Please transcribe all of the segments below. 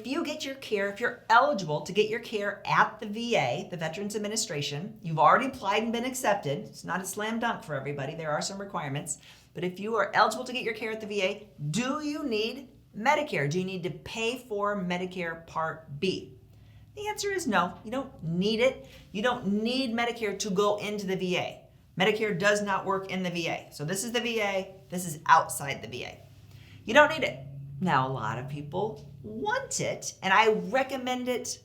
if you get your care, if you're eligible to get your care at the VA, the Veterans Administration, you've already applied and been accepted. It's not a slam dunk for everybody. There are some requirements. But if you are eligible to get your care at the VA, do you need Medicare? Do you need to pay for Medicare Part B? The answer is no. You don't need it. You don't need Medicare to go into the VA. Medicare does not work in the VA. So this is the VA. This is outside the VA. You don't need it. Now, a lot of people want it, and I recommend it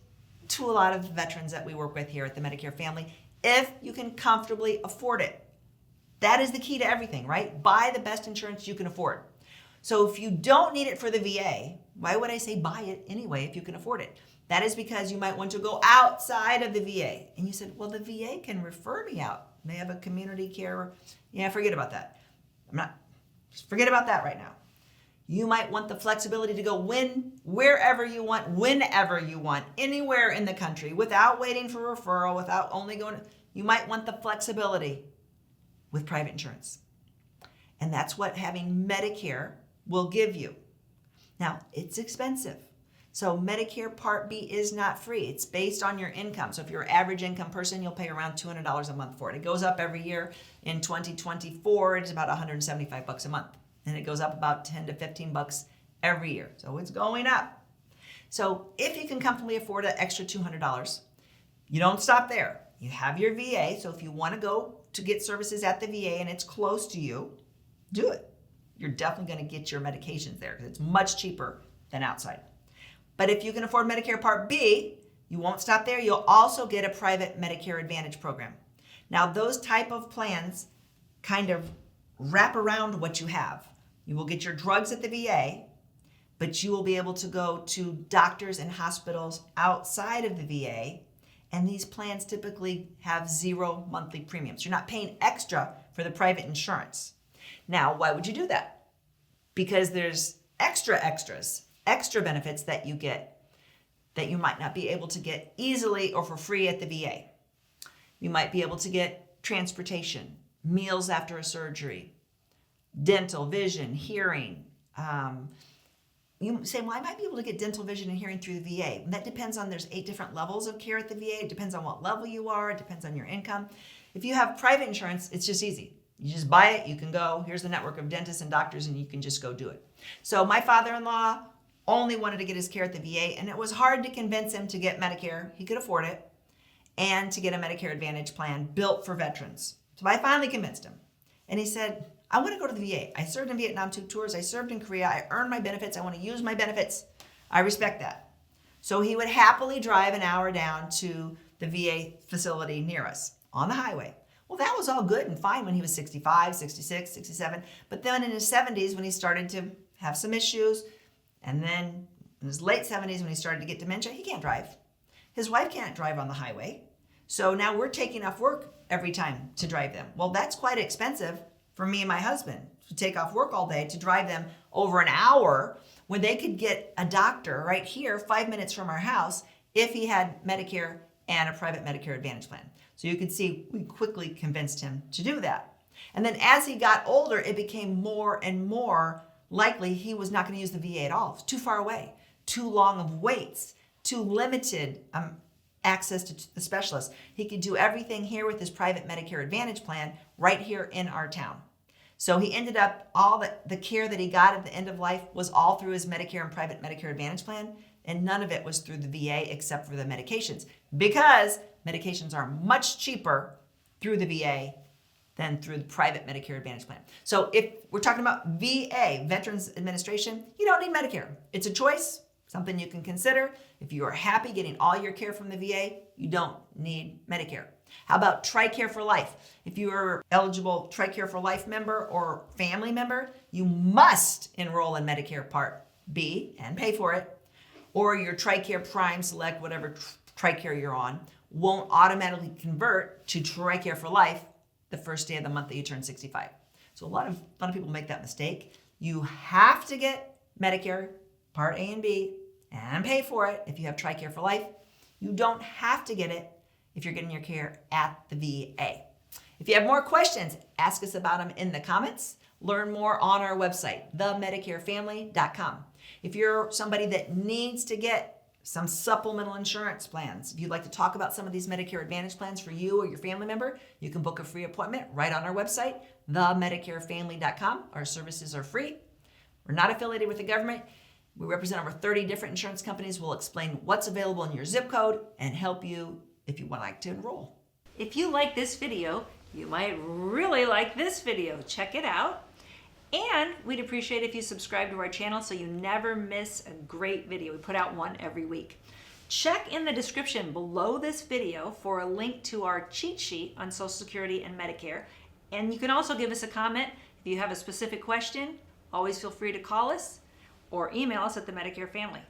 to a lot of veterans that we work with here at the Medicare Family if you can comfortably afford it. That is the key to everything, right? Buy the best insurance you can afford. So if you don't need it for the VA, why would I say buy it anyway if you can afford it? That is because you might want to go outside of the VA. And you said, well, the VA can refer me out. They have a community care. Yeah, forget about that. Forget about that right now. You might want the flexibility to go wherever you want, whenever you want, anywhere in the country, without waiting for referral, without only going. You might want the flexibility with private insurance. And that's what having Medicare will give you. Now, it's expensive. So Medicare Part B is not free. It's based on your income. So if you're an average income person, you'll pay around $200 a month for it. It goes up every year. In 2024, it's about $175 a month. And it goes up about $10 to $15 every year. So it's going up. So if you can comfortably afford an extra $200, you don't stop there. You have your VA. So if you want to go to get services at the VA and it's close to you, do it. You're definitely going to get your medications there because it's much cheaper than outside. But if you can afford Medicare Part B, you won't stop there. You'll also get a private Medicare Advantage program. Now, those type of plans kind of wrap around what you have. You will get your drugs at the VA, but you will be able to go to doctors and hospitals outside of the VA, and these plans typically have 0 monthly premiums. You're not paying extra for the private insurance. Now, why would you do that? Because there's extra benefits that you get that you might not be able to get easily or for free at the VA. You might be able to get transportation, meals after a surgery, dental, vision, hearing. You say, well, I might be able to get dental, vision, and hearing through the VA. And that depends on, there's 8 different levels of care at the VA. It depends on what level you are. It depends on your income. If you have private insurance, it's just easy. You just buy it, you can go. Here's the network of dentists and doctors, and you can just go do it. So my father-in-law only wanted to get his care at the VA, and it was hard to convince him to get Medicare. He could afford it, and to get a Medicare Advantage plan built for veterans. So I finally convinced him. And he said, I want to go to the VA. I served in Vietnam 2 tours. I served in Korea. I earned my benefits. I want to use my benefits. I respect that. So he would happily drive an hour down to the VA facility near us on the highway. Well, that was all good and fine when he was 65, 66, 67. But then in his 70s, when he started to have some issues, and then in his late 70s, when he started to get dementia, he can't drive. His wife can't drive on the highway. So now we're taking off work every time to drive them. Well, that's quite expensive for me and my husband to take off work all day to drive them over an hour when they could get a doctor right here 5 minutes from our house if he had Medicare and a private Medicare Advantage plan. So you can see we quickly convinced him to do that. And then as he got older, it became more and more likely he was not going to use the VA at all. It's too far away, too long of waits, too limited access to the specialist. He could do everything here with his private Medicare Advantage plan right here in our town. So he ended up, all the care that he got at the end of life was all through his Medicare and private Medicare Advantage plan, and none of it was through the VA except for the medications, because medications are much cheaper through the VA than through the private Medicare Advantage plan. So if we're talking about VA, Veterans Administration, you don't need Medicare. It's a choice, something you can consider. If you are happy getting all your care from the VA, you don't need Medicare. How about TRICARE for Life? If you are eligible TRICARE for Life member or family member, you must enroll in Medicare Part B and pay for it, or your TRICARE Prime Select, whatever TRICARE you're on, won't automatically convert to TRICARE for Life the first day of the month that you turn 65. So a lot of people make that mistake. You have to get Medicare Part A and B and pay for it if you have TRICARE for Life. You don't have to get it if you're getting your care at the VA. If you have more questions, ask us about them in the comments. Learn more on our website, themedicarefamily.com. If you're somebody that needs to get some supplemental insurance plans, if you'd like to talk about some of these Medicare Advantage plans for you or your family member, you can book a free appointment right on our website, themedicarefamily.com. Our services are free. We're not affiliated with the government. We represent over 30 different insurance companies. We'll explain what's available in your zip code and help you if you would like to enroll. If you like this video, you might really like this video. Check it out. And we'd appreciate if you subscribe to our channel so you never miss a great video. We put out one every week. Check in the description below this video for a link to our cheat sheet on Social Security and Medicare. And you can also give us a comment if you have a specific question. Always feel free to call us or email us at the Medicare Family.